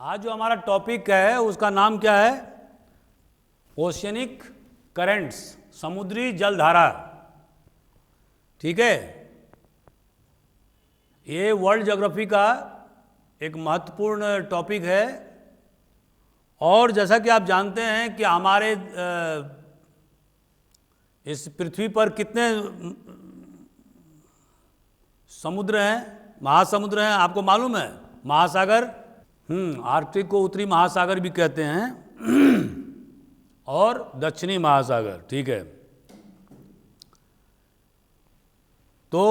आज जो हमारा टॉपिक है उसका नाम क्या है? ओशियनिक करंट्स, समुद्री जलधारा। ठीक है, ये वर्ल्ड ज्योग्राफी का एक महत्वपूर्ण टॉपिक है। और जैसा कि आप जानते हैं कि हमारे इस पृथ्वी पर कितने समुद्र हैं, महासमुद्र हैं, आपको मालूम है? महासागर, आर्कटिक को उत्तरी महासागर भी कहते हैं और दक्षिणी महासागर। ठीक है, तो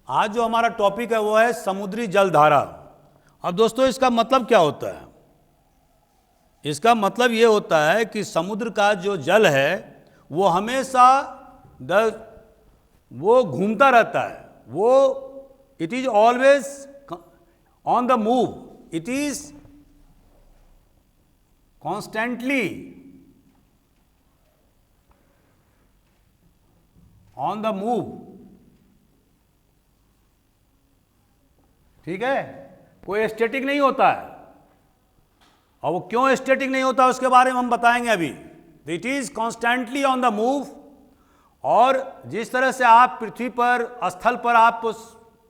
आज जो हमारा टॉपिक है वो है समुद्री जलधारा। अब दोस्तों, इसका मतलब क्या होता है? इसका मतलब ये होता है कि समुद्र का जो जल है वो हमेशा वो घूमता रहता है, वो it is always on the move, it is constantly on the move. ठीक है, कोई स्टैटिक नहीं होता है। और वो क्यों स्टैटिक नहीं होता उसके बारे में हम बताएंगे अभी। It is constantly on the move. और जिस तरह से आप पृथ्वी पर स्थल पर आप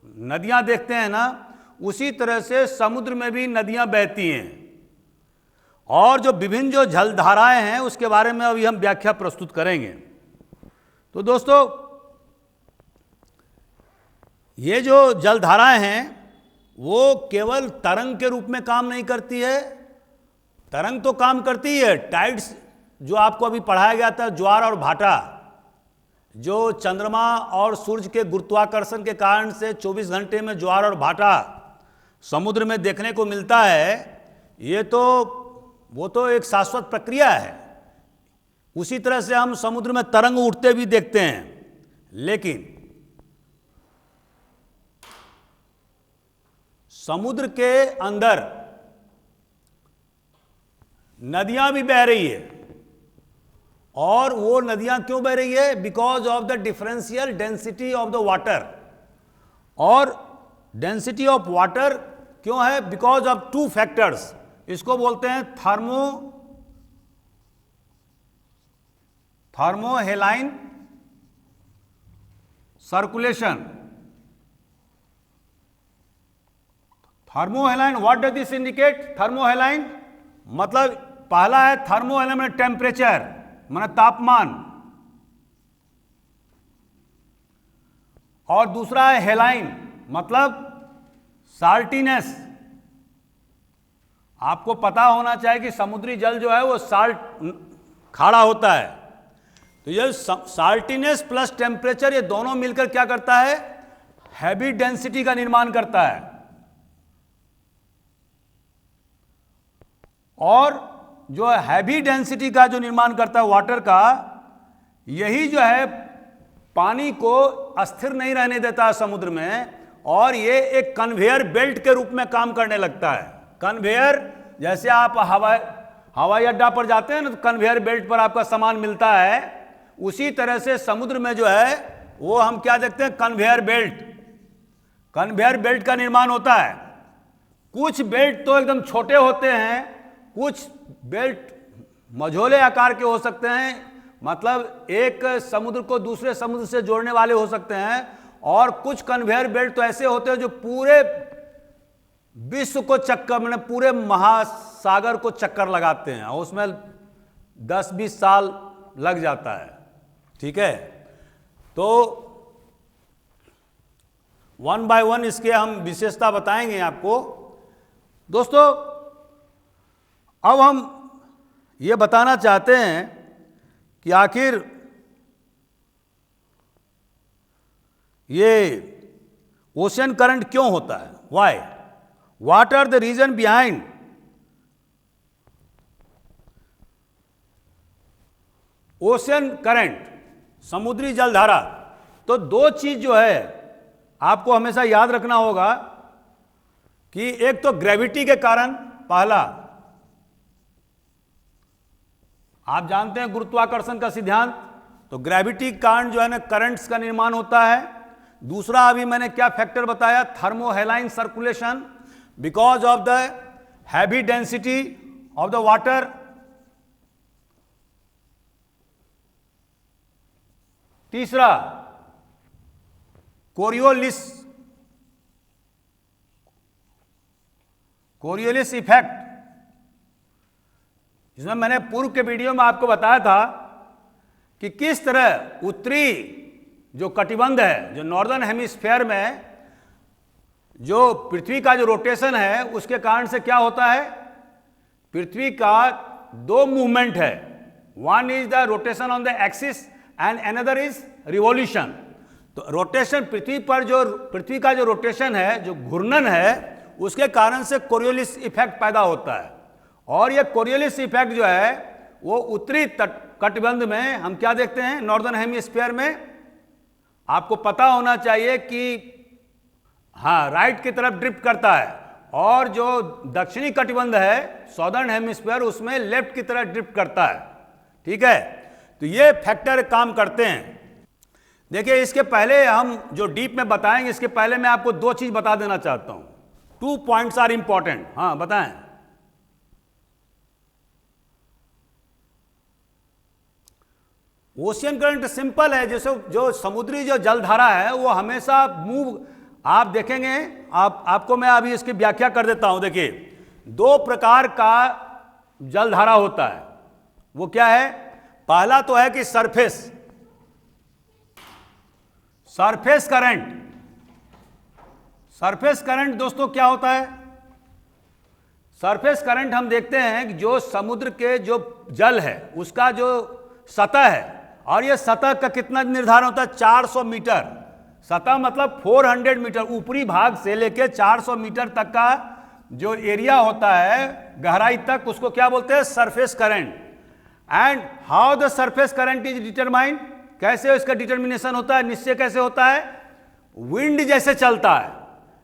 नदियां देखते हैं ना, उसी तरह से समुद्र में भी नदियां बहती हैं। और जो विभिन्न जो जलधाराएं हैं उसके बारे में अभी हम व्याख्या प्रस्तुत करेंगे। तो दोस्तों, ये जो जलधाराएं हैं वो केवल तरंग के रूप में काम नहीं करती है। तरंग तो काम करती है, टाइड्स जो आपको अभी पढ़ाया गया था, ज्वार और भाटा, जो चंद्रमा और सूर्य के गुरुत्वाकर्षण के कारण से 24 घंटे में ज्वार और भाटा समुद्र में देखने को मिलता है, वो तो एक शाश्वत प्रक्रिया है। उसी तरह से हम समुद्र में तरंग उठते भी देखते हैं। लेकिन समुद्र के अंदर नदियां भी बह रही है। और वो नदियां क्यों बह रही है? Because of the differential density of the water. और डेंसिटी ऑफ वाटर क्यों है? Because of two factors. इसको बोलते हैं थर्मोहेलाइन circulation. थर्मोहेलाइन, what does this indicate? थर्मोहेलाइन मतलब पहला है थर्मोहेलाइन में टेम्परेचर, माने तापमान, और दूसरा है हेलाइन मतलब साल्टीनेस। आपको पता होना चाहिए कि समुद्री जल जो है वो साल्ट खारा होता है। तो ये साल्टीनेस प्लस टेम्परेचर, ये दोनों मिलकर क्या करता है? हैवी डेंसिटी का निर्माण करता है। और जो हैवी डेंसिटी का जो निर्माण करता है वाटर का, यही जो है पानी को अस्थिर नहीं रहने देता है समुद्र में। और ये एक कन्वेयर बेल्ट के रूप में काम करने लगता है। कन्वेयर, जैसे आप हवाई अड्डा पर जाते हैं ना, तो कन्वेयर बेल्ट पर आपका सामान मिलता है। उसी तरह से समुद्र में जो है वो हम क्या देखते हैं? Conveyor belt. कन्वेयर बेल्ट का निर्माण होता है। कुछ बेल्ट तो एकदम छोटे होते हैं, कुछ बेल्ट मझोले आकार के हो सकते हैं, मतलब एक समुद्र को दूसरे समुद्र से जोड़ने वाले हो सकते हैं। और कुछ कन्वेयर बेल्ट तो ऐसे होते हैं जो पूरे विश्व को चक्कर, मैंने पूरे महासागर को चक्कर लगाते हैं, और उसमें 10-20 साल लग जाता है। ठीक है, तो वन बाय वन इसके हम विशेषता बताएंगे आपको। दोस्तों, अब हम ये बताना चाहते हैं कि आखिर ये ओशन करंट क्यों होता है? Why? What are the reason behind ocean current, समुद्री जलधारा? तो दो चीज जो है आपको हमेशा याद रखना होगा कि एक तो ग्रेविटी के कारण, पहला आप जानते हैं गुरुत्वाकर्षण का सिद्धांत, तो ग्रेविटी के कारण जो है ना करंट्स का निर्माण होता है। दूसरा अभी मैंने क्या फैक्टर बताया? थर्मोहेलाइन circulation. Because of the heavy density of the water, तीसरा कोरियोलिस इफेक्ट, जिसमें मैंने पूर्व के वीडियो में आपको बताया था कि किस तरह उत्तरी जो कटिबंध है, जो नॉर्दर्न हेमिस्फीयर में जो पृथ्वी का जो रोटेशन है, उसके कारण से क्या होता है, पृथ्वी का दो मूवमेंट है, one is the rotation on the axis and another is revolution. तो रोटेशन पृथ्वी का जो रोटेशन है, जो घूर्णन है, उसके कारण से कोरियोलिस इफेक्ट पैदा होता है। और ये कोरियोलिस इफेक्ट जो है वो उत्तरी कटिबंध में हम क्या देखते हैं, नॉर्दर्न हेमिस्फीयर में आपको पता होना चाहिए कि हाँ राइट की तरफ ड्रिफ्ट करता है, और जो दक्षिणी कटिबंध है सॉदर्न हेमिस्फीयर, उसमें लेफ्ट की तरफ ड्रिफ्ट करता है। ठीक है, तो ये फैक्टर काम करते हैं। देखिए, इसके पहले हम जो डीप में बताएंगे, इसके पहले मैं आपको दो चीज बता देना चाहता हूं। 2 पॉइंट्स आर इंपॉर्टेंट। हाँ बताएं। ओशियन करंट सिंपल है, जैसे जो समुद्री जो जलधारा है वो हमेशा मूव, आप देखेंगे, आपको मैं अभी इसकी व्याख्या कर देता हूं। देखिए, दो प्रकार का जलधारा होता है। वो क्या है, पहला तो है कि सरफेस करंट। सरफेस करंट दोस्तों क्या होता है, सरफेस करंट हम देखते हैं कि जो समुद्र के जो जल है उसका जो सतह है, और ये सतह का कितना निर्धारण होता है, 400 मीटर। सतह मतलब 400 मीटर, ऊपरी भाग से लेके 400 मीटर तक का जो एरिया होता है गहराई तक, उसको क्या बोलते हैं, surface current. And how the surface current is determined, कैसे इसका डिटर्मिनेशन होता है, निश्चय कैसे होता है, विंड जैसे चलता है,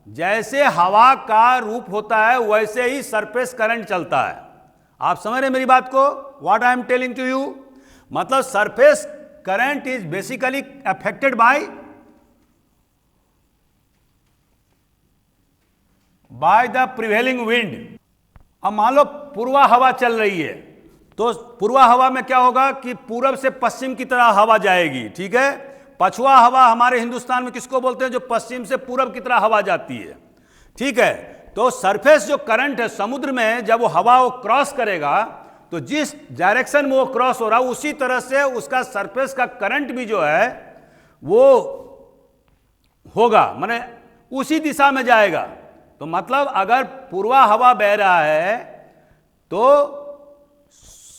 जैसे हवा का रूप होता है वैसे ही सरफेस करंट चलता है। आप समझ रहे मेरी बात को, what I am telling to you. मतलब surface current is basically affected by the prevailing wind. अब मान लो पूर्वा हवा चल रही है, तो पूर्वा हवा में क्या होगा कि पूरब से पश्चिम की तरह हवा जाएगी। ठीक है, पछुआ हवा हमारे हिंदुस्तान में किसको बोलते हैं, जो पश्चिम से पूरब की तरह हवा जाती है। ठीक है, तो सरफेस जो करंट है समुद्र में, जब वो हवा वो क्रॉस करेगा, तो जिस डायरेक्शन में वो क्रॉस हो रहा है उसी तरह से उसका सरफेस का करंट भी जो है वो होगा, माने उसी दिशा में जाएगा। तो मतलब अगर पूर्वा हवा बह रहा है तो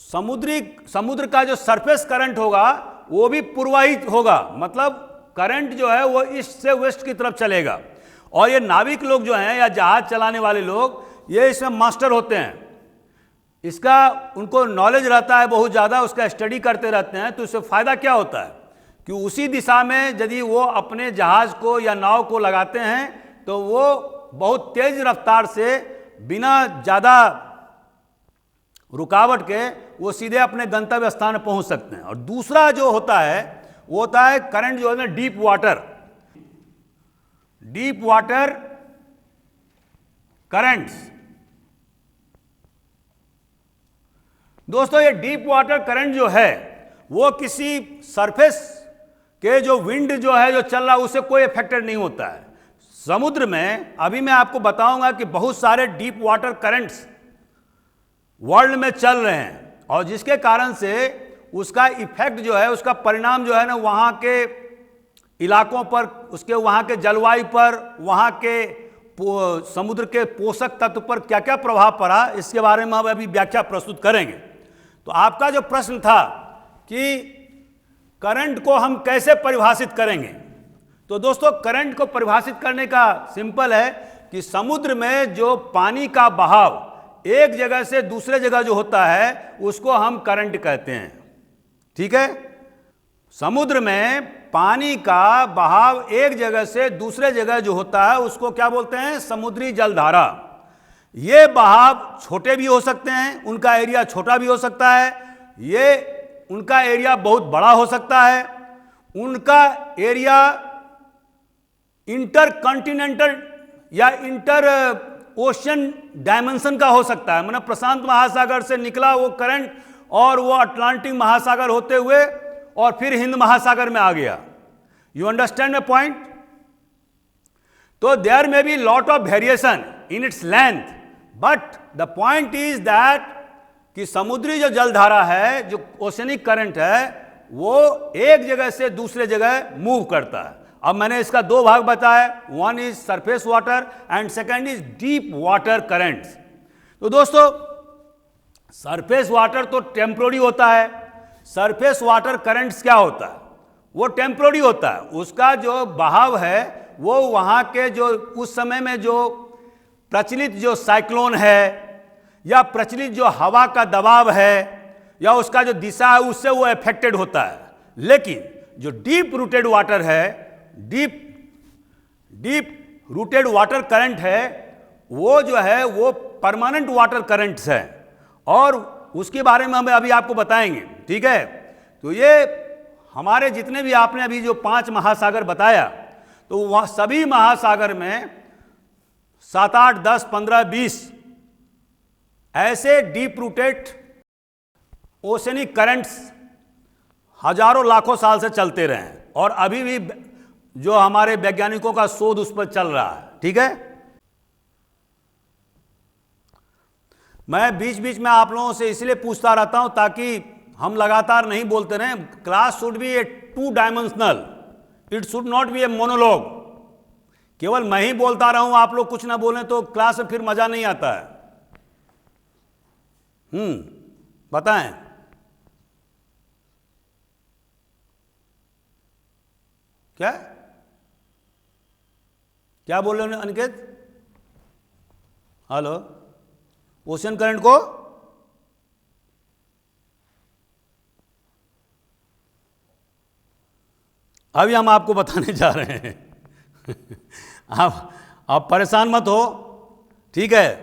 समुद्र का जो सरफेस करंट होगा वो भी पूर्वाहित होगा, मतलब करंट जो है वो ईस्ट से वेस्ट की तरफ चलेगा। और ये नाविक लोग जो हैं या जहाज चलाने वाले लोग, ये इसमें मास्टर होते हैं, इसका उनको नॉलेज रहता है बहुत ज़्यादा, उसका स्टडी करते रहते हैं। तो इससे फायदा क्या होता है कि उसी दिशा में यदि वो अपने जहाज को या नाव को लगाते हैं तो वो बहुत तेज रफ्तार से बिना ज़्यादा रुकावट के वो सीधे अपने गंतव्य स्थान पहुंच सकते हैं। और दूसरा जो होता है वो होता है करंट जो है ना, डीप वाटर करंट्स। दोस्तों, ये डीप वाटर करंट जो है वो किसी सरफेस के जो विंड जो है जो चल रहा है उससे कोई इफेक्टेड नहीं होता है। समुद्र में अभी मैं आपको बताऊंगा कि बहुत सारे डीप वाटर करंट्स वर्ल्ड में चल रहे हैं, और जिसके कारण से उसका इफेक्ट जो है, उसका परिणाम जो है ना, वहाँ के इलाकों पर, उसके वहाँ के जलवायु पर, वहाँ के समुद्र के पोषक तत्व पर क्या क्या प्रभाव पड़ा, इसके बारे में हम अभी व्याख्या प्रस्तुत करेंगे। तो आपका जो प्रश्न था कि करंट को हम कैसे परिभाषित करेंगे, तो दोस्तों करंट को परिभाषित करने का सिंपल है कि समुद्र में जो पानी का बहाव एक जगह से दूसरे जगह जो होता है उसको हम करंट कहते हैं। ठीक है, समुद्र में पानी का बहाव एक जगह से दूसरे जगह जो होता है उसको क्या बोलते हैं, समुद्री जलधारा। ये बहाव छोटे भी हो सकते हैं, उनका एरिया छोटा भी हो सकता है, ये उनका एरिया बहुत बड़ा हो सकता है, उनका एरिया इंटर कॉन्टिनेंटल या इंटर ओशियन डायमेंशन का हो सकता है, मतलब प्रशांत महासागर से निकला वो करंट और वो अटलांटिक महासागर होते हुए और फिर हिंद महासागर में आ गया। You understand my point? तो देयर में be lot of variation in its length, but the point is that कि समुद्री जो जलधारा है, जो ओशनिक करंट है, वो एक जगह से दूसरे जगह मूव करता है। अब मैंने इसका दो भाग बताया, one is surface water and second is deep water currents. तो दोस्तों, सरफेस वाटर तो टेम्पोररी होता है, सरफेस वाटर करंट्स क्या होता है? वो टेम्पोररी होता है। उसका जो बहाव है वो वहाँ के जो उस समय में जो प्रचलित जो साइक्लोन है या प्रचलित जो हवा का दबाव है या उसका जो दिशा है उससे वो अफेक्टेड होता है। लेकिन जो डीप रूटेड वाटर है, डीप रूटेड वाटर करंट है, वो जो है वो परमानेंट वाटर करंट्स है और उसके बारे में हम अभी आपको बताएंगे। ठीक है? तो ये हमारे जितने भी आपने अभी जो 5 महासागर बताया, तो वह सभी महासागर में 7, 8, 10, 15, 20 ऐसे डीप रूटेड ओशनिक करंट्स हजारों लाखों साल से चलते रहे हैं और अभी भी जो हमारे वैज्ञानिकों का शोध उस पर चल रहा है। ठीक है? मैं बीच बीच में आप लोगों से इसलिए पूछता रहता हूं ताकि हम लगातार नहीं बोलते रहें। Class should be A 2 dimensional, it should not be A monologue. केवल मैं ही बोलता रहूं, आप लोग कुछ ना बोलें तो क्लास में फिर मजा नहीं आता है। बताएं। क्या क्या बोल रहे हो अनिकेत? हेलो? ओशन करंट को अभी हम आपको बताने जा रहे हैं। आप परेशान मत हो। ठीक है?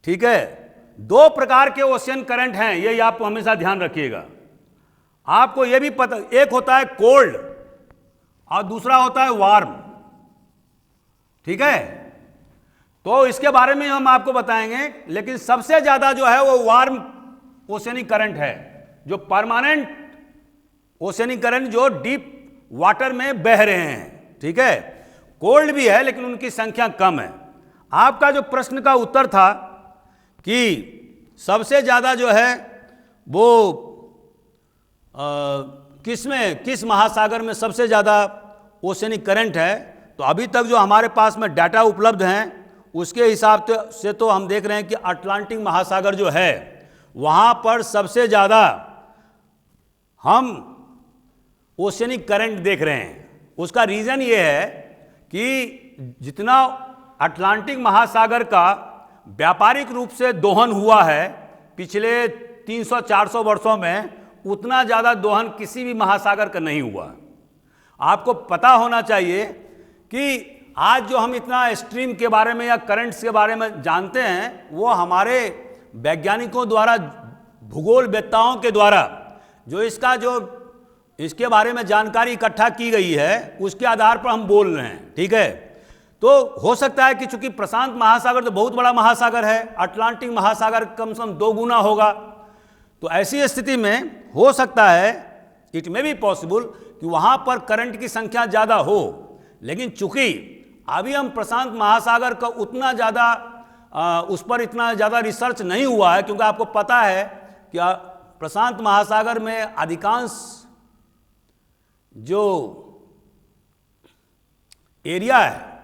ठीक है? 2 प्रकार के ओशियन करंट हैं, ये आप हमेशा ध्यान रखिएगा। आपको ये भी पता, एक होता है कोल्ड और दूसरा होता है वार्म। ठीक है? तो इसके बारे में हम आपको बताएंगे, लेकिन सबसे ज्यादा जो है वो वार्म ओशियनिक करंट है, जो परमानेंट ओशियनिक करंट जो डीप वाटर में बह रहे हैं। ठीक है? कोल्ड भी है लेकिन उनकी संख्या कम है। आपका जो प्रश्न का उत्तर था कि सबसे ज्यादा जो है वो किस महासागर में सबसे ज्यादा ओशियनिक करंट है, तो अभी तक जो हमारे पास में डाटा उपलब्ध हैं उसके हिसाब से तो हम देख रहे हैं कि अटलांटिक महासागर जो है वहां पर सबसे ज्यादा हम ओशियनिक करंट देख रहे हैं। उसका रीजन ये है कि जितना अटलांटिक महासागर का व्यापारिक रूप से दोहन हुआ है पिछले 300-400 वर्षों में, उतना ज़्यादा दोहन किसी भी महासागर का नहीं हुआ। आपको पता होना चाहिए कि आज जो हम इतना स्ट्रीम के बारे में या करंट्स के बारे में जानते हैं, वो हमारे वैज्ञानिकों द्वारा, भूगोलवेत्ताओं के द्वारा जो इसके बारे में जानकारी इकट्ठा की गई है, उसके आधार पर हम बोल रहे हैं। ठीक है? तो हो सकता है कि चूंकि प्रशांत महासागर तो बहुत बड़ा महासागर है, अटलांटिक महासागर कम से कम 2 गुना होगा, तो ऐसी स्थिति में हो सकता है, इट मे बी पॉसिबल कि वहां पर करंट की संख्या ज्यादा हो। लेकिन चूंकि अभी हम प्रशांत महासागर का उतना ज्यादा उस पर इतना ज्यादा रिसर्च नहीं हुआ है, क्योंकि आपको पता है कि प्रशांत महासागर में अधिकांश जो एरिया है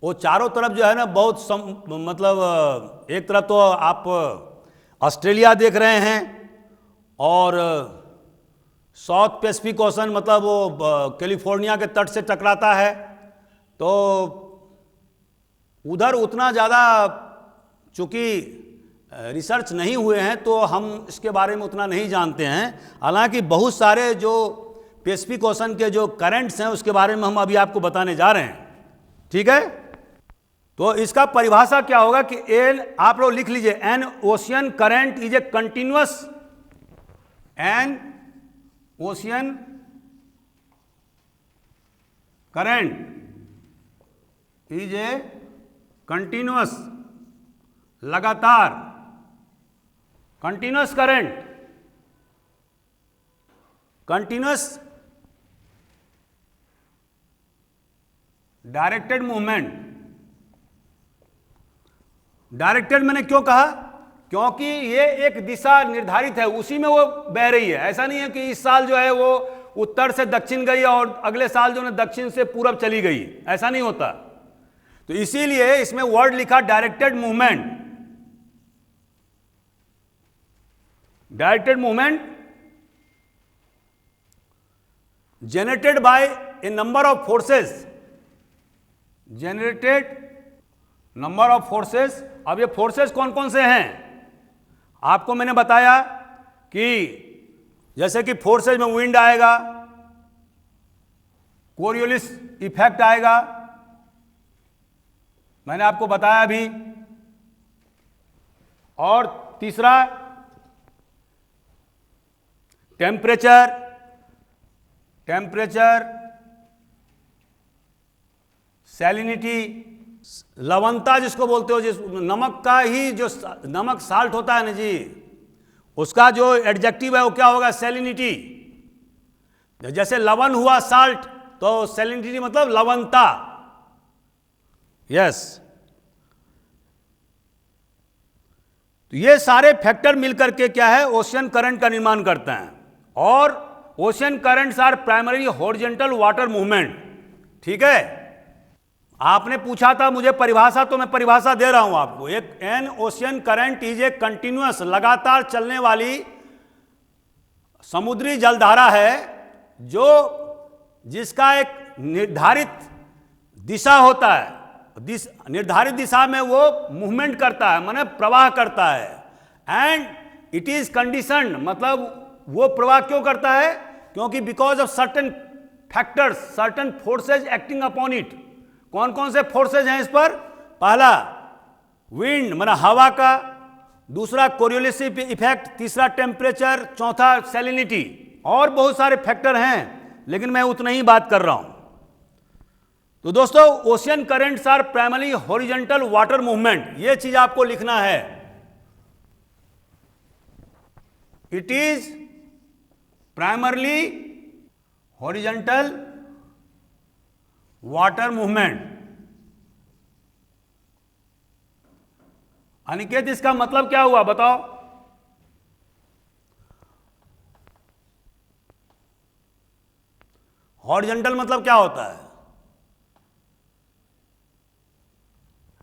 वो चारों तरफ जो है ना बहुत मतलब एक तरफ तो आप ऑस्ट्रेलिया देख रहे हैं और साउथ पैसिफिक ओशन मतलब वो कैलिफोर्निया के तट से टकराता है, तो उधर उतना ज़्यादा चूँकि रिसर्च नहीं हुए हैं तो हम इसके बारे में उतना नहीं जानते हैं। हालांकि बहुत सारे जो पैसिफिक ओशन के जो करंट्स हैं उसके बारे में हम अभी आपको बताने जा रहे हैं। ठीक है? तो इसका परिभाषा क्या होगा कि एन, आप लोग लिख लीजिए, an ocean current is a continuous, an ocean current is a continuous, लगातार, continuous current, continuous directed movement. Directed मैंने क्यों कहा? क्योंकि ये एक दिशा निर्धारित है, उसी में वो बह रही है। ऐसा नहीं है कि इस साल जो है वो उत्तर से दक्षिण गई और अगले साल जो है दक्षिण से पूरब चली गई, ऐसा नहीं होता। तो इसीलिए इसमें वर्ड लिखा directed movement. Directed movement generated by A number of forces, generated number of forces. अब ये फोर्सेस कौन कौन से हैं आपको मैंने बताया कि जैसे कि फोर्सेज में विंड आएगा, कोरियोलिस इफेक्ट आएगा, मैंने आपको बताया अभी। और तीसरा टेम्परेचर, टेम्परेचर, सैलिनिटी, लवणता जिसको बोलते हो, जिस नमक का ही जो नमक साल्ट होता है ना जी, उसका जो एडजेक्टिव है वो क्या होगा? सैलिनिटी। जैसे लवण हुआ साल्ट, तो सैलिनिटी मतलब लवणता। यस, तो ये सारे फैक्टर मिलकर के क्या है? ओशियन करंट का निर्माण करते हैं। और ocean currents are primary horizontal water movement. ठीक है, आपने पूछा था मुझे परिभाषा, तो मैं परिभाषा दे रहा हूं आपको। एक N ocean current is a continuous, लगातार चलने वाली समुद्री जलधारा है जो जिसका एक निर्धारित दिशा होता है। निर्धारित दिशा में वो मूवमेंट करता है, माने प्रवाह करता है। एंड इट इज कंडीशनड, मतलब वो प्रवाह क्यों करता है? क्योंकि because of certain factors, certain forces acting upon it. कौन कौन से फोर्सेज हैं इस पर? पहला विंड माना हवा का, दूसरा कोरियोलिस इफेक्ट, तीसरा टेम्परेचर, चौथा सैलिनिटी। और बहुत सारे फैक्टर हैं, लेकिन मैं उतना ही बात कर रहा हूं। तो दोस्तों, ocean currents are primary horizontal water movement, यह चीज आपको लिखना है। It is primarily horizontal water movement. Aniket, इसका मतलब क्या हुआ बताओ? हॉरिजॉन्टल मतलब क्या होता है?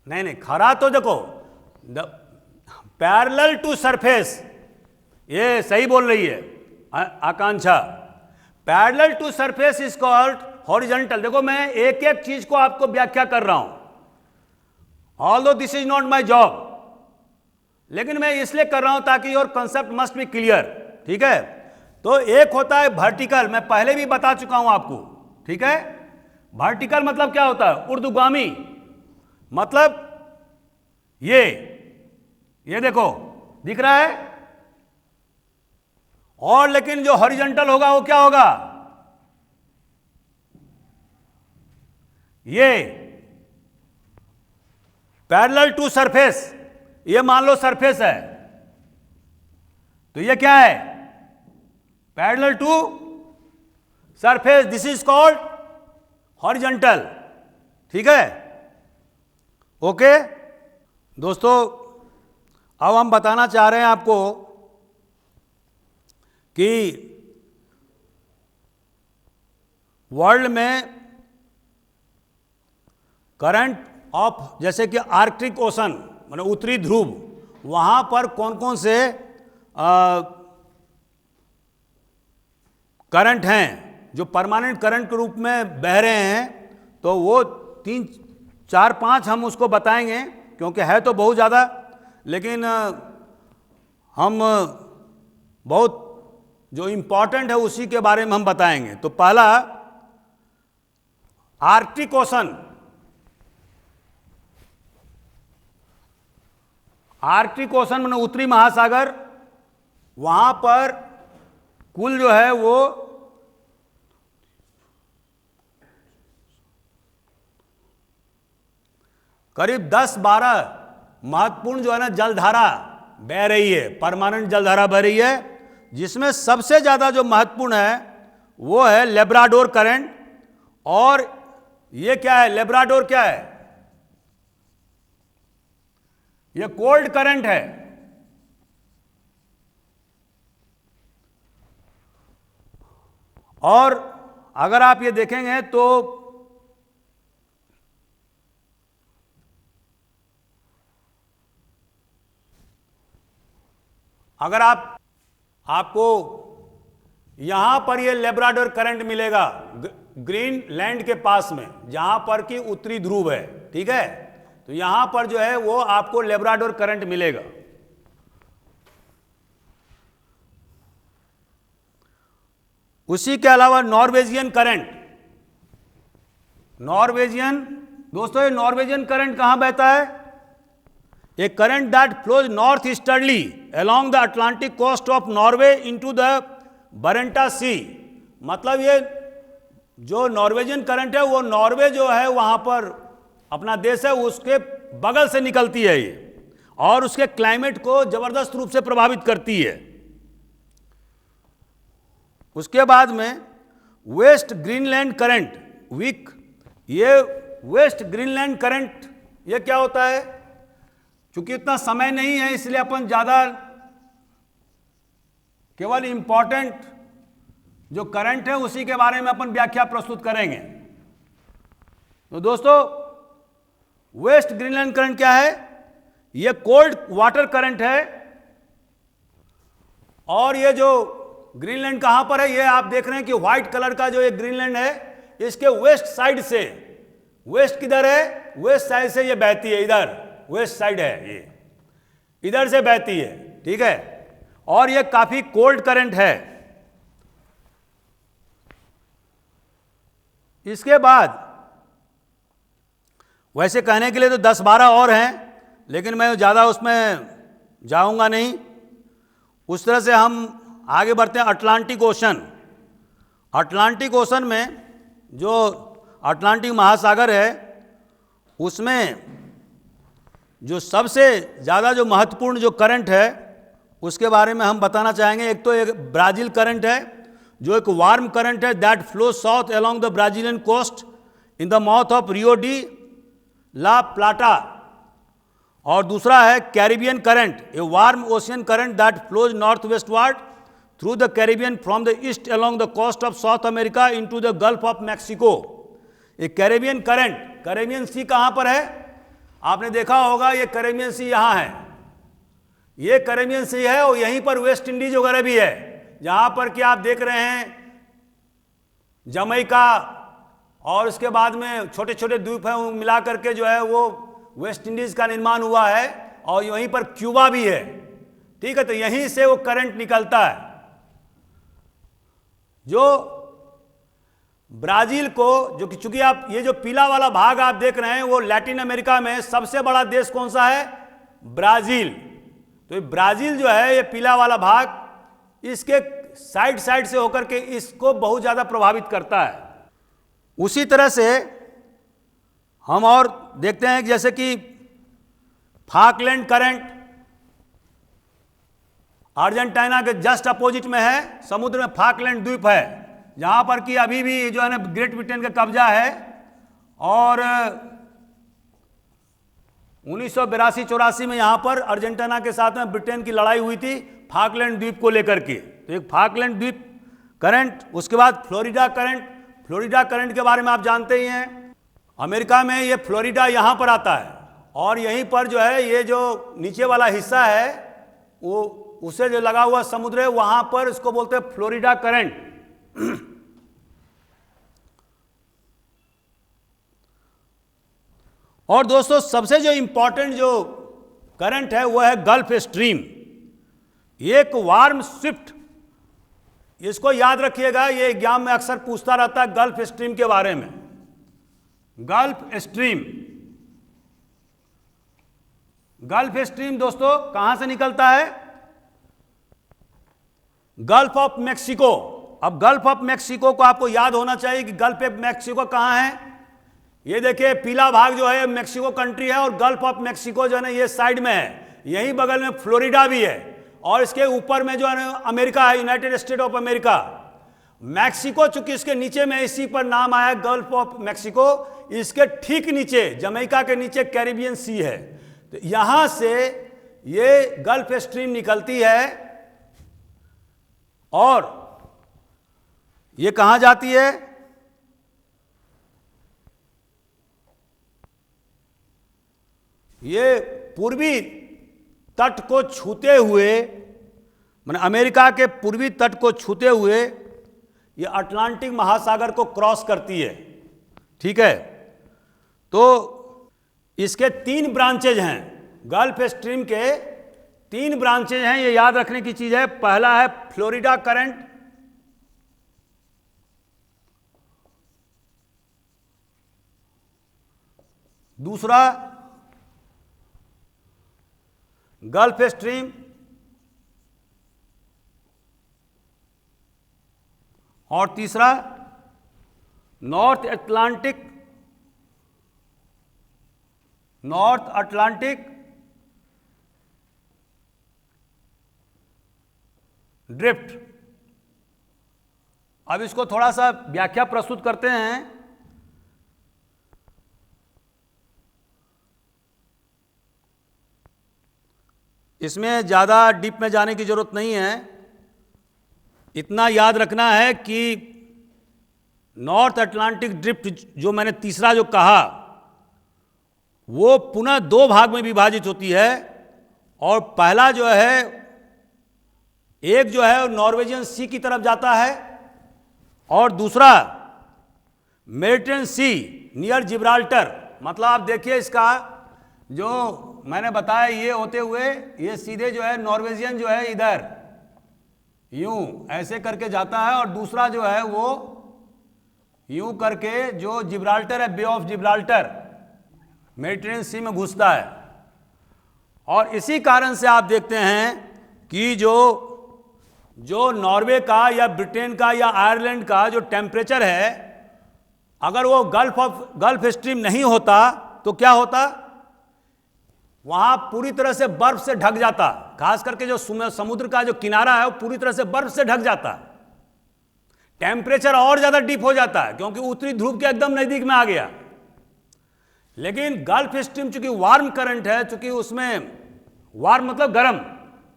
नहीं, खरा तो देखो, पैरेलल टू सरफेस, ये सही बोल रही है Akanksha. Parallel to surface is called horizontal. देखो, मैं एक एक चीज को आपको व्याख्या कर रहा हूं, although this is not my job, लेकिन मैं इसलिए कर रहा हूं ताकि your concept must be clear. ठीक है, तो एक होता है वर्टिकल, मैं पहले भी बता चुका हूं आपको। ठीक है, वर्टिकल मतलब क्या होता है? ऊर्ध्वगामी, मतलब ये देखो दिख रहा है। और लेकिन जो हॉरिजॉन्टल होगा वो क्या होगा? ये पैरेलल टू सरफेस, ये मान लो सरफेस है, तो ये क्या है? Parallel to surface, this is called horizontal. ठीक है, ओके दोस्तों, अब हम बताना चाह रहे हैं आपको कि वर्ल्ड में करंट ऑफ, जैसे कि आर्कटिक ओशन माने उत्तरी ध्रुव, वहां पर कौन कौन से करंट हैं जो परमानेंट करंट के रूप में बह रहे हैं। तो वो 3, 4, 5 हम उसको बताएंगे, क्योंकि है तो बहुत ज़्यादा, लेकिन हम बहुत जो इम्पॉर्टेंट है उसी के बारे में हम बताएंगे। तो पहला आर्कटिक ओशन। आर्कटिक ओशन माने उत्तरी महासागर, वहां पर कुल जो है वो करीब 10-12 महत्वपूर्ण जो है ना जलधारा बह रही है, परमानेंट जलधारा बह रही है, जिसमें सबसे ज्यादा जो महत्वपूर्ण है वो है लेब्राडोर करंट। और ये क्या है, लेब्राडोर क्या है, ये कोल्ड करंट है। और अगर आप ये देखेंगे तो अगर आपको यहां पर ये लेब्राडोर करंट मिलेगा ग्रीनलैंड के पास में, जहां पर कि उत्तरी ध्रुव है, ठीक है, तो यहां पर जो है वो आपको लेब्राडोर करंट मिलेगा। उसी के अलावा नॉर्वेजियन करंट, नॉर्वेजियन दोस्तों, ये नॉर्वेजियन करंट कहां बहता है, a current that flows north easterly along the Atlantic coast of Norway into the Barents sea. मतलब ये जो नॉर्वेजियन करंट है वो नॉर्वे जो है वहां पर अपना देश है उसके बगल से निकलती है ये, और उसके क्लाइमेट को जबरदस्त रूप से प्रभावित करती है। उसके बाद में वेस्ट ग्रीनलैंड करंट वीक, ये वेस्ट ग्रीनलैंड करंट ये क्या होता है, क्योंकि इतना समय नहीं है इसलिए अपन ज्यादा केवल इंपॉर्टेंट जो करंट है उसी के बारे में अपन व्याख्या प्रस्तुत करेंगे। तो दोस्तों वेस्ट ग्रीनलैंड करंट क्या है, ये कोल्ड वाटर करंट है। और ये जो ग्रीनलैंड कहां पर है, ये आप देख रहे हैं कि व्हाइट कलर का जो ये ग्रीनलैंड है इसके वेस्ट साइड से, वेस्ट किधर है, वेस्ट साइड से ये बहती है, इधर वेस्ट साइड है, ये इधर से बहती है, ठीक है। और ये काफी कोल्ड करंट है। इसके बाद वैसे कहने के लिए तो 10-12 और हैं, लेकिन मैं ज़्यादा उसमें जाऊंगा नहीं। उस तरह से हम आगे बढ़ते हैं। अटलांटिक ओशन, अटलांटिक ओशन में जो अटलांटिक महासागर है उसमें जो सबसे ज़्यादा जो महत्वपूर्ण जो करंट है उसके बारे में हम बताना चाहेंगे। एक तो एक ब्राज़ील करंट है जो एक वार्म करंट है that flow south along the Brazilian coast in the mouth of Rio de la Plata. और दूसरा है Caribbean current, a warm ocean current that flows north westward through the Caribbean from the east along the coast of South America into the Gulf of Mexico. ये Caribbean current, Caribbean sea कहां पर है, आपने देखा होगा ये Caribbean सी यहां है, ये कैरिबियन सी है, और यहीं पर वेस्ट इंडीज वगैरह भी है, जहां पर कि आप देख रहे हैं जमैका और उसके बाद में छोटे छोटे द्वीप हैं मिला करके जो है वो वेस्ट इंडीज का निर्माण हुआ है, और वहीं पर क्यूबा भी है, ठीक है। तो यहीं से वो करंट निकलता है जो ब्राजील को, जो कि चूंकि आप ये जो पीला वाला भाग आप देख रहे हैं वो लैटिन अमेरिका में सबसे बड़ा देश कौन सा है, ब्राजील। तो ये ब्राजील जो है ये पीला वाला भाग इसके साइड साइड से होकर के इसको बहुत ज्यादा प्रभावित करता है। उसी तरह से हम और देखते हैं जैसे कि फाकलैंड करंट अर्जेंटीना के जस्ट अपोजिट में है, समुद्र में फाकलैंड द्वीप है जहां पर कि अभी भी जो है ना ग्रेट ब्रिटेन का कब्जा है। और 1982-84 में यहां पर अर्जेंटीना के साथ में ब्रिटेन की लड़ाई हुई थी फाकलैंड द्वीप को लेकर के। तो एक फाकलैंड द्वीप करंट, उसके बाद फ्लोरिडा करंट, फ्लोरिडा करंट के बारे में आप जानते ही हैं, अमेरिका में ये फ्लोरिडा यहां पर आता है, और यहीं पर जो है ये जो नीचे वाला हिस्सा है वो उसे जो लगा हुआ समुद्र है वहां पर इसको बोलते हैं फ्लोरिडा करंट। और दोस्तों सबसे जो इंपॉर्टेंट जो करंट है वो है गल्फ स्ट्रीम, एक वार्म स्विफ्ट, इसको याद रखिएगा, ये एग्जाम में अक्सर पूछता रहता है गल्फ स्ट्रीम के बारे में। गल्फ स्ट्रीम, गल्फ स्ट्रीम दोस्तों कहां से निकलता है, गल्फ ऑफ मैक्सिको। अब गल्फ ऑफ मैक्सिको को आपको याद होना चाहिए कि गल्फ ऑफ मैक्सिको कहां है, ये देखिए पीला भाग जो है मेक्सिको कंट्री है और गल्फ ऑफ मेक्सिको जो है ना ये साइड में है, यहीं बगल में फ्लोरिडा भी है और इसके ऊपर में जो है ना अमेरिका है, United state of America. Mexico चूंकि इसके नीचे में इसी पर नाम आया गल्फ ऑफ मैक्सिको, इसके ठीक नीचे जमैका के नीचे कैरिबियन सी है। तो यहां से ये गल्फ स्ट्रीम निकलती है और ये कहां जाती है, ये पूर्वी तट को छूते हुए, माने अमेरिका के पूर्वी तट को छूते हुए ये अटलांटिक महासागर को क्रॉस करती है। ठीक है, तो इसके 3 ब्रांचेज हैं, गल्फ स्ट्रीम के 3 ब्रांचेज हैं, ये याद रखने की चीज है। पहला है फ्लोरिडा करंट, दूसरा गल्फ स्ट्रीम और तीसरा नॉर्थ अटलांटिक ड्रिफ्ट। अब इसको थोड़ा सा व्याख्या प्रस्तुत करते हैं। इसमें ज़्यादा डीप में जाने की जरूरत नहीं है, इतना याद रखना है कि नॉर्थ अटलांटिक ड्रिफ्ट जो मैंने तीसरा जो कहा वो पुनः 2 भाग में विभाजित होती है और पहला जो है एक जो है नॉर्वेजियन सी की तरफ जाता है और दूसरा मेडिटेरियन सी नियर जिब्राल्टर। मतलब आप देखिए इसका जो मैंने बताया ये होते हुए ये सीधे जो है नॉर्वेजियन जो है इधर यूं ऐसे करके जाता है और दूसरा जो है वो यूं करके जो जिब्राल्टर है, बे ऑफ जिब्राल्टर, मेडिटेरियन सी में घुसता है। और इसी कारण से आप देखते हैं कि जो नॉर्वे का या ब्रिटेन का या आयरलैंड का जो टेम्परेचर है, अगर वो गल्फ स्ट्रीम नहीं होता तो क्या होता, वहां पूरी तरह से बर्फ से ढक जाता। खास करके जो समुद्र का जो किनारा है वो पूरी तरह से बर्फ से ढक जाता, टेम्परेचर और ज्यादा डीप हो जाता है क्योंकि उत्तरी ध्रुव के एकदम नजदीक में आ गया। लेकिन गल्फ स्ट्रीम चूंकि वार्म करंट है, चूंकि उसमें वार्म मतलब गर्म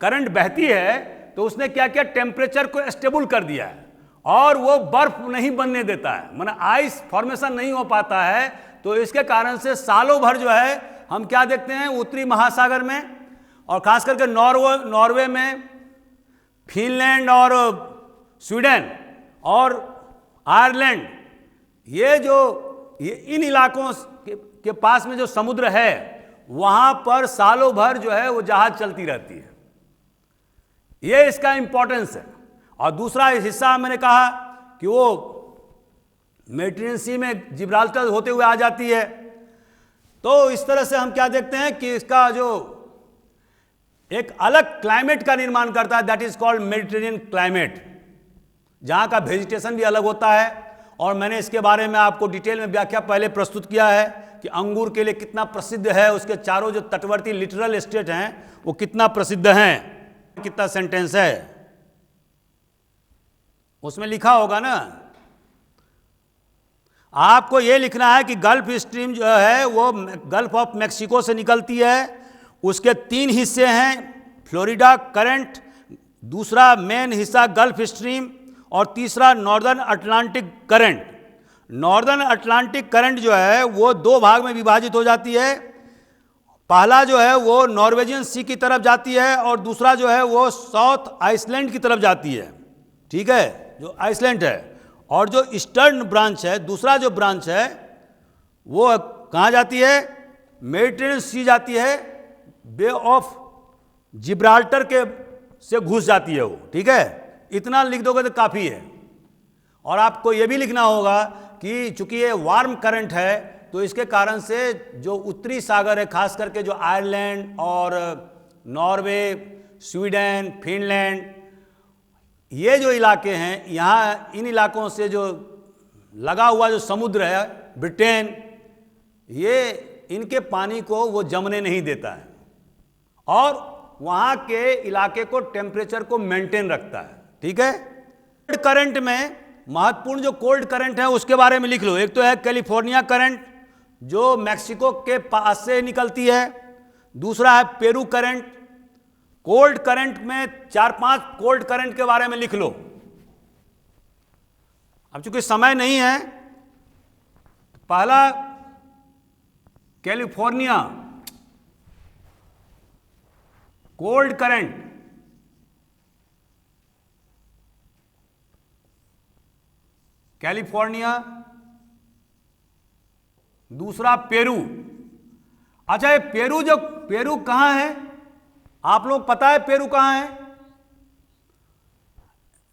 करंट बहती है, तो उसने क्या किया, टेम्परेचर को स्टेबल कर दिया है और वो बर्फ नहीं बनने देता है, माना आइस फॉर्मेशन नहीं हो पाता है। तो इसके कारण से सालों भर जो है हम क्या देखते हैं उत्तरी महासागर में और खास करके नॉर्वे में, फिनलैंड और स्वीडन और आयरलैंड, ये इन इलाकों के पास में जो समुद्र है वहां पर सालों भर जो है वो जहाज चलती रहती है। ये इसका इंपॉर्टेंस है। और दूसरा हिस्सा मैंने कहा कि वो मेडिटेरियन सी में जिब्राल्टर होते हुए आ जाती है। तो इस तरह से हम क्या देखते हैं कि इसका जो एक अलग क्लाइमेट का निर्माण करता है, that is called Mediterranean climate, जहां का वेजिटेशन भी अलग होता है। और मैंने इसके बारे में आपको डिटेल में व्याख्या पहले प्रस्तुत किया है कि अंगूर के लिए कितना प्रसिद्ध है, उसके चारों जो तटवर्ती लिटरल स्टेट हैं वो कितना प्रसिद्ध हैं। कितना सेंटेंस है उसमें लिखा होगा ना, आपको यह लिखना है कि गल्फ स्ट्रीम जो है वो गल्फ ऑफ मैक्सिको से निकलती है। उसके 3 हिस्से हैं, फ्लोरिडा करंट, दूसरा मेन हिस्सा गल्फ स्ट्रीम और तीसरा northern Atlantic current. Northern Atlantic current जो है वो 2 भाग में विभाजित हो जाती है। पहला जो है वो नॉर्वेजियन सी की तरफ जाती है और दूसरा जो है वो साउथ आइसलैंड की तरफ जाती है। ठीक है, जो आइसलैंड है। और जो ईस्टर्न ब्रांच है, दूसरा जो ब्रांच है वो कहाँ जाती है, मेडिटेरियन सी जाती है, बे ऑफ जिब्राल्टर के से घुस जाती है वो। ठीक है, इतना लिख दोगे तो काफ़ी है। और आपको ये भी लिखना होगा कि चूंकि ये वार्म करंट है तो इसके कारण से जो उत्तरी सागर है, खास करके जो आयरलैंड और नॉर्वे, स्वीडन, फिनलैंड, ये जो इलाके हैं, यहाँ इन इलाकों से जो लगा हुआ जो समुद्र है, ब्रिटेन, ये इनके पानी को वो जमने नहीं देता है और वहां के इलाके को टेम्परेचर को मेंटेन रखता है। ठीक है, कोल्ड करंट में महत्वपूर्ण जो कोल्ड करंट है उसके बारे में लिख लो। एक तो है कैलिफोर्निया करंट जो मैक्सिको के पास से निकलती है, दूसरा है पेरू करंट। कोल्ड करंट में 4-5 कोल्ड करंट के बारे में लिख लो। अब चूंकि समय नहीं है, पहला कैलिफोर्निया कोल्ड करंट, कैलिफोर्निया, दूसरा पेरू। अच्छा, ये पेरू कहां है? आप लोग पता है पेरू कहां है?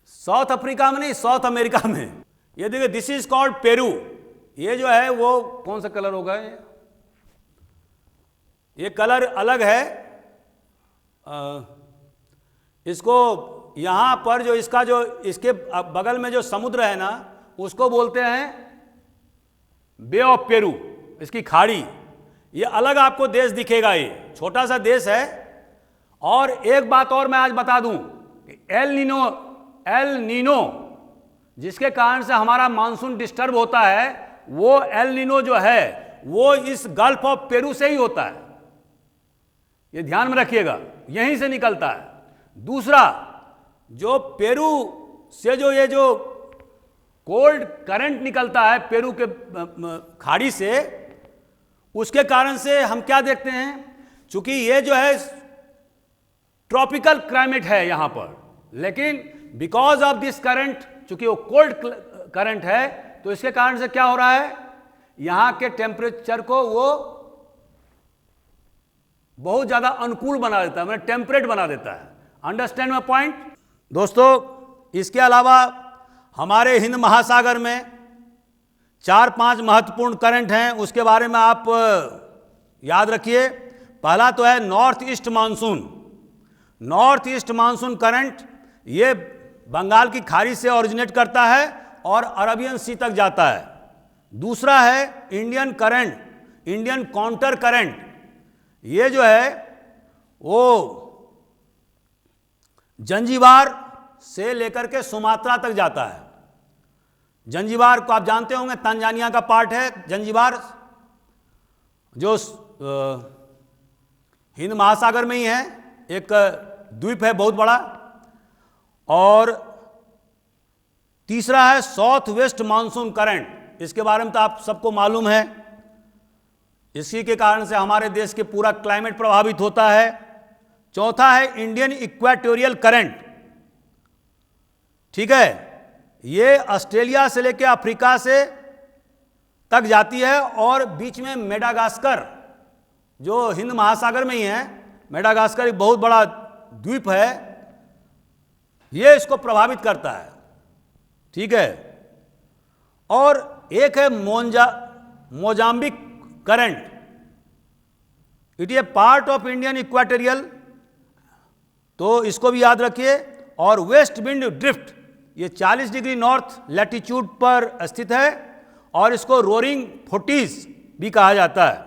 साउथ अफ्रीका में नहीं, साउथ अमेरिका में। ये देखिए, दिस इज कॉल्ड पेरू। ये जो है वो कौन सा कलर होगा? ये कलर अलग है। इसको यहां पर जो इसका जो इसके बगल में जो समुद्र है ना, उसको बोलते हैं बे ऑफ पेरू, इसकी खाड़ी। ये अलग आपको देश दिखेगा, ये छोटा सा देश है। और एक बात और मैं आज बता दूं, एल नीनो जिसके कारण से हमारा मानसून डिस्टर्ब होता है, वो एल नीनो जो है वो इस गल्फ ऑफ पेरू से ही होता है। ये ध्यान में रखिएगा, यहीं से निकलता है। दूसरा, जो पेरू से ये जो कोल्ड करंट निकलता है पेरू के खाड़ी से, उसके कारण से हम क्या देखते हैं, चूंकि ये जो है ट्रॉपिकल क्लाइमेट है यहां पर, लेकिन बिकॉज ऑफ दिस करंट, चूंकि वो कोल्ड करंट है, तो इसके कारण से क्या हो रहा है, यहां के टेम्परेचर को वो बहुत ज्यादा अनुकूल बना देता है, मतलब टेम्परेट बना देता है। अंडरस्टैंड माय पॉइंट दोस्तों? इसके अलावा हमारे हिंद महासागर में 4-5 महत्वपूर्ण करंट हैं, उसके बारे में आप याद रखिए। पहला तो है north east monsoon. North east monsoon current ये बंगाल की खाड़ी से ओरिजिनेट करता है और अरबियन सी तक जाता है। दूसरा है Indian current, Indian counter current. ये जो है वो जंजीबार से लेकर के सुमात्रा तक जाता है। जंजीबार को आप जानते होंगे, तंजानिया का पार्ट है जंजीबार, जो हिंद महासागर में ही है, एक द्वीप है बहुत बड़ा। और तीसरा है साउथ वेस्ट मानसून करंट। इसके बारे में तो आप सबको मालूम है, इसी के कारण से हमारे देश के पूरा क्लाइमेट प्रभावित होता है। चौथा है इंडियन इक्वेटोरियल करंट। ठीक है, ये ऑस्ट्रेलिया से लेकर अफ्रीका से तक जाती है और बीच में मेडागास्कर, जो हिंद महासागर में ही है, मेडागास्कर एक बहुत बड़ा द्वीप है, ये इसको प्रभावित करता है। ठीक है, और एक है Mozambique current. It is part of Indian equatorial, तो इसको भी याद रखिए। और वेस्ट विंड ड्रिफ्ट, ये 40 डिग्री नॉर्थ लैटिट्यूड पर स्थित है और इसको रोरिंग फोर्टीज भी कहा जाता है।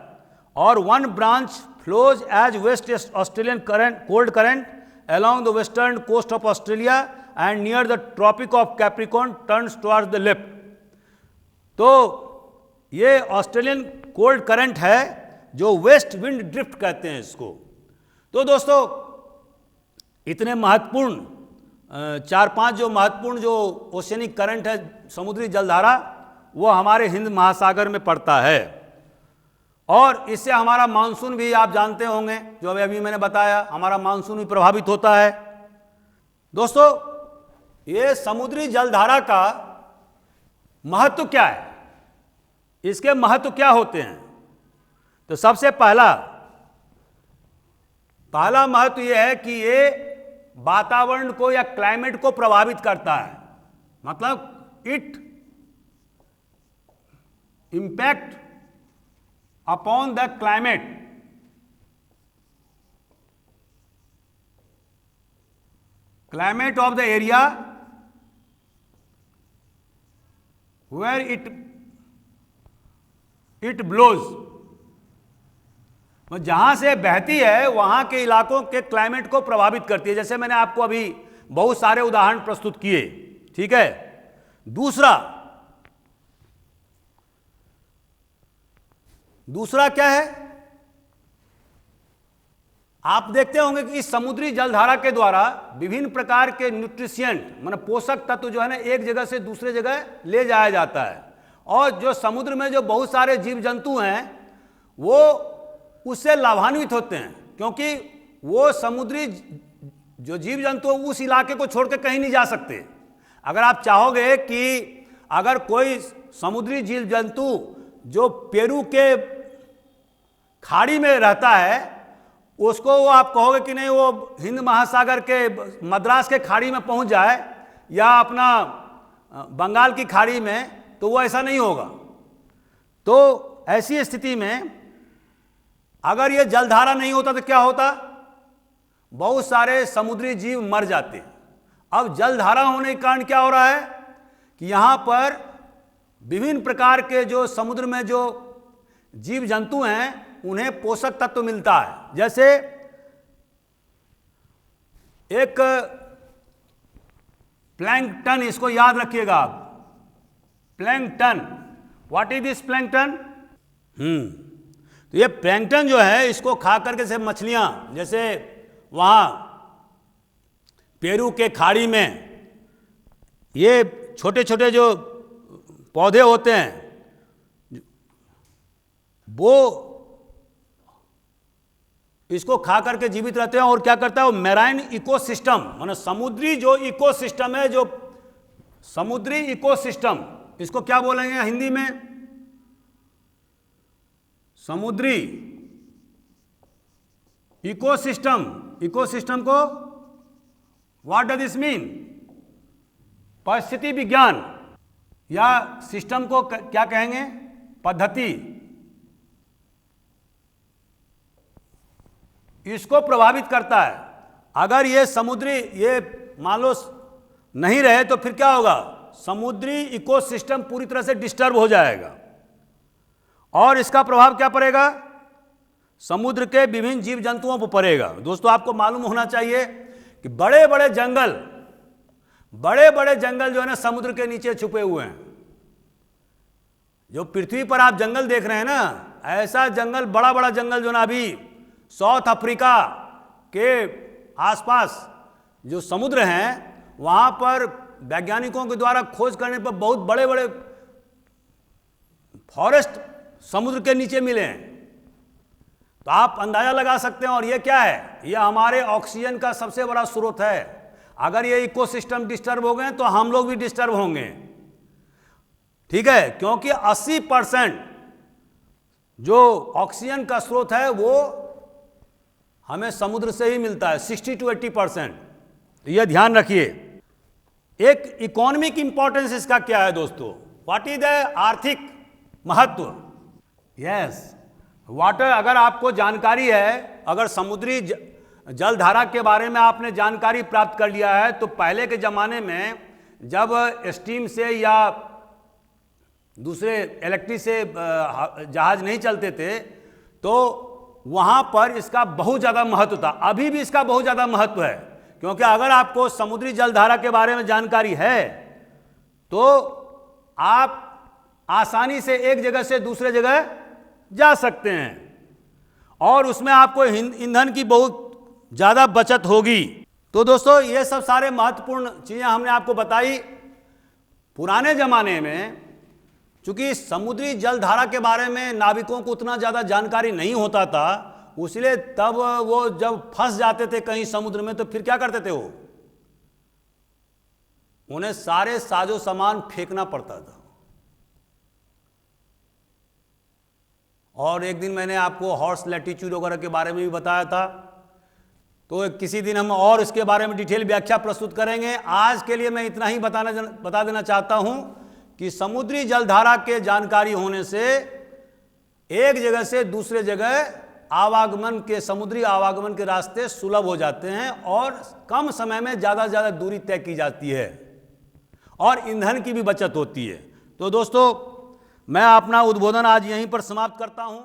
और one branch flows as west Australian current, cold current along the western coast of Australia and near the Tropic of Capricorn turns towards the left। तो ये ऑस्ट्रेलियन कोल्ड करंट है जो वेस्ट विंड ड्रिफ्ट कहते हैं इसको। तो दोस्तों, इतने महत्वपूर्ण 4-5 जो महत्वपूर्ण जो ओशियनिक करंट है, समुद्री जलधारा, वो हमारे हिंद महासागर में पड़ता है। और इससे हमारा मानसून भी आप जानते होंगे, जो अभी मैंने बताया, हमारा मानसून भी प्रभावित होता है। दोस्तों, ये समुद्री जलधारा का महत्व क्या है, इसके महत्व क्या होते हैं? तो सबसे पहला महत्व यह है कि ये वातावरण को या क्लाइमेट को प्रभावित करता है। मतलब it impact upon the climate। Climate of the area where it blows। जहां से बहती है वहां के इलाकों के क्लाइमेट को प्रभावित करती है, जैसे मैंने आपको अभी बहुत सारे उदाहरण प्रस्तुत किए। ठीक है। दूसरा क्या है, आप देखते होंगे कि इस समुद्री जलधारा के द्वारा विभिन्न प्रकार के न्यूट्रिशिएंट मतलब पोषक तत्व जो है ना एक जगह से दूसरे जगह ले जाया जाता है, और जो समुद्र में जो बहुत सारे जीव जंतु हैं वो उससे लाभान्वित होते हैं, क्योंकि वो समुद्री जो जीव जंतु है उस इलाके को छोड़ के कहीं नहीं जा सकते। अगर आप चाहोगे कि अगर कोई समुद्री जीव जंतु जो पेरू के खाड़ी में रहता है उसको वो आप कहोगे कि नहीं वो हिंद महासागर के मद्रास के खाड़ी में पहुंच जाए या अपना बंगाल की खाड़ी में, तो वो ऐसा नहीं होगा। तो ऐसी स्थिति में अगर ये जलधारा नहीं होता तो क्या होता, बहुत सारे समुद्री जीव मर जाते। अब जलधारा होने के कारण क्या हो रहा है कि यहां पर विभिन्न प्रकार के जो समुद्र में जो जीव जंतु हैं उन्हें पोषक तत्व मिलता है। जैसे एक प्लैंकटन, इसको याद रखिएगा आप, plankton. What is this plankton? तो ये प्लैंकटन जो है इसको खा करके से मछलियां, जैसे वहां पेरू के खाड़ी में ये छोटे छोटे जो पौधे होते हैं वो इसको खा करके जीवित रहते हैं। और क्या करता है वो मैराइन इकोसिस्टम, माने समुद्री जो इकोसिस्टम है, जो समुद्री इकोसिस्टम, इसको क्या बोलेंगे हिंदी में? समुद्री इकोसिस्टम। इकोसिस्टम को व्हाट डज दिस मीन? परिस्थिति विज्ञान, या सिस्टम को क्या कहेंगे? पद्धति। इसको प्रभावित करता है। अगर ये समुद्री ये मान लो नहीं रहे तो फिर क्या होगा, समुद्री इकोसिस्टम पूरी तरह से डिस्टर्ब हो जाएगा, और इसका प्रभाव क्या पड़ेगा? समुद्र के विभिन्न जीव जंतुओं पर पड़ेगा। दोस्तों आपको मालूम होना चाहिए कि बड़े बड़े जंगल जो है ना समुद्र के नीचे छुपे हुए हैं। जो पृथ्वी पर आप जंगल देख रहे हैं ना, ऐसा जंगल, बड़ा बड़ा जंगल जो ना अभी साउथ अफ्रीका के आसपास जो समुद्र हैं वहां पर वैज्ञानिकों के द्वारा खोज करने पर बहुत बड़े बड़े फॉरेस्ट समुद्र के नीचे मिले हैं। तो आप अंदाजा लगा सकते हैं। और ये क्या है? ये हमारे ऑक्सीजन का सबसे बड़ा स्रोत है। अगर ये इकोसिस्टम डिस्टर्ब हो गए तो हम लोग भी डिस्टर्ब होंगे। ठीक है, क्योंकि 80% जो ऑक्सीजन का स्रोत है वो हमें समुद्र से ही मिलता है, 60 to 80%। यह ध्यान रखिए। एक इकोनॉमिक इंपॉर्टेंस इसका क्या है दोस्तों? व्हाट इज द आर्थिक महत्व? यस, वाटर, अगर आपको जानकारी है, अगर समुद्री जलधारा के बारे में आपने जानकारी प्राप्त कर लिया है, तो पहले के ज़माने में जब स्टीम से या दूसरे इलेक्ट्रिक से जहाज नहीं चलते थे तो वहाँ पर इसका बहुत ज़्यादा महत्व था। अभी भी इसका बहुत ज़्यादा महत्व है, क्योंकि अगर आपको समुद्री जलधारा के बारे में जानकारी है तो आप आसानी से एक जगह से दूसरे जगह जा सकते हैं, और उसमें आपको ईंधन की बहुत ज़्यादा बचत होगी। तो दोस्तों ये सब सारे महत्वपूर्ण चीज़ें हमने आपको बताई। पुराने ज़माने में चूंकि समुद्री जलधारा के बारे में नाविकों को उतना ज़्यादा जानकारी नहीं होता था, इसलिए तब वो जब फंस जाते थे कहीं समुद्र में तो फिर क्या करते थे, वो उन्हें सारे साजो सामान फेंकना पड़ता था। और एक दिन मैंने आपको हॉर्स लैटिट्यूड वगैरह के बारे में भी बताया था, तो किसी दिन हम और इसके बारे में डिटेल व्याख्या प्रस्तुत करेंगे। आज के लिए मैं इतना ही बता देना चाहता हूं कि समुद्री जलधारा के जानकारी होने से एक जगह से दूसरे जगह आवागमन के, समुद्री आवागमन के रास्ते सुलभ हो जाते हैं और कम समय में ज़्यादा से ज़्यादा दूरी तय की जाती है और ईंधन की भी बचत होती है। तो दोस्तों मैं अपना उद्बोधन आज यहीं पर समाप्त करता हूं।